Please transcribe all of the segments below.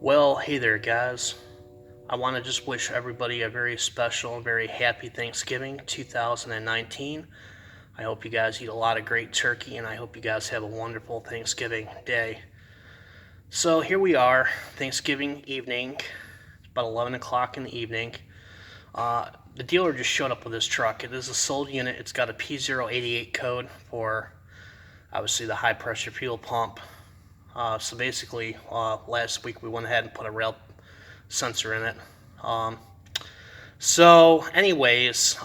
Well, hey there, guys. I want to just wish everybody a very special and very happy Thanksgiving 2019. I hope you guys eat a lot of great turkey, and I hope you guys have a wonderful Thanksgiving day. So here we are, Thanksgiving evening. It's about 11 o'clock in the evening. The dealer just showed up with this truck. It is a sold unit. It's got a p0088 code for, obviously, the high pressure fuel pump. So basically, last week we went ahead and put a rail sensor in it. So anyways,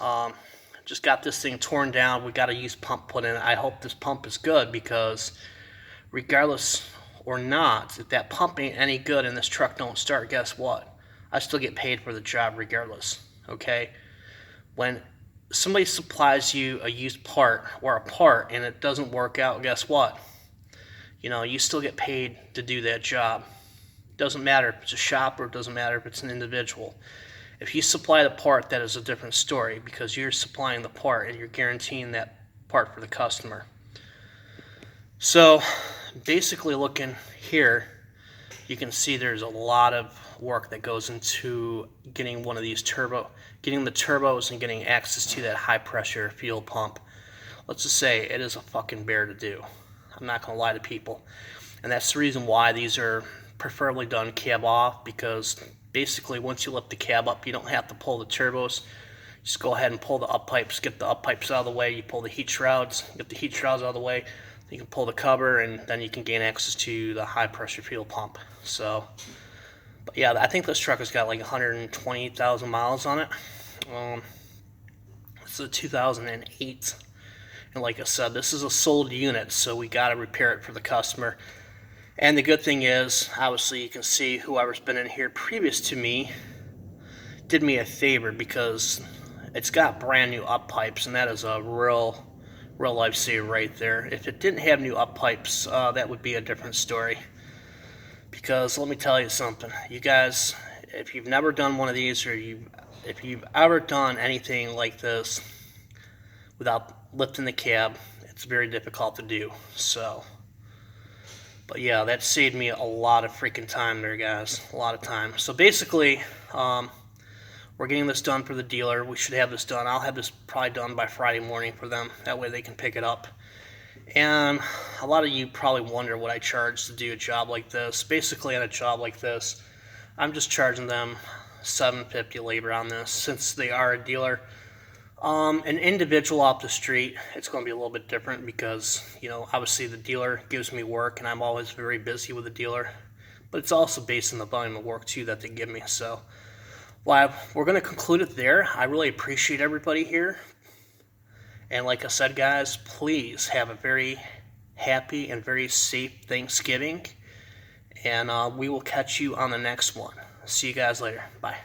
just got this thing torn down. We got a used pump put in. I hope this pump is good, because regardless or not, if that pump ain't any good and this truck don't start, guess what? I still get paid for the job regardless, okay? When somebody supplies you a used part or a part and it doesn't work out, guess what? You still get paid to do that job. Doesn't matter if it's a shop, or it doesn't matter if it's an individual. If you supply the part, that is a different story, because you're supplying the part and you're guaranteeing that part for the customer. So basically, looking here, you can see there's a lot of work that goes into getting one of these getting the turbos and getting access to that high pressure fuel pump. Let's just say it is a fucking bear to do. I'm not going to lie to people. And that's the reason why these are preferably done cab off, because basically once you lift the cab up, you don't have to pull the turbos. Just go ahead and pull the up pipes, get the up pipes out of the way. You pull the heat shrouds, get the heat shrouds out of the way. You can pull the cover, and then you can gain access to the high pressure fuel pump. So, but yeah, I think this truck has got like 120,000 miles on it. It's a 2008. And like I said, this is a sold unit, so we got to repair it for the customer. And the good thing is, obviously, you can see whoever's been in here previous to me did me a favor, because it's got brand new up pipes, and that is a real lifesaver right there. If it didn't have new up pipes, that would be a different story. Because let me tell you something, you guys, if you've never done one of these, or if you've ever done anything like this without lifting the cab, it's very difficult to do. So, but yeah, that saved me a lot of freaking time there, guys. A lot of time. So basically, we're getting this done for the dealer. We should have this done. I'll have this probably done by Friday morning for them. That way they can pick it up. And a lot of you probably wonder what I charge to do a job like this. Basically, on a job like this, I'm just charging them $7.50 labor on this, since they are a dealer. An individual off the street, it's going to be a little bit different, because, obviously the dealer gives me work, and I'm always very busy with the dealer. But it's also based on the volume of work, too, that they give me. So, well, we're going to conclude it there. I really appreciate everybody here. And like I said, guys, please have a very happy and very safe Thanksgiving. And we will catch you on the next one. See you guys later. Bye.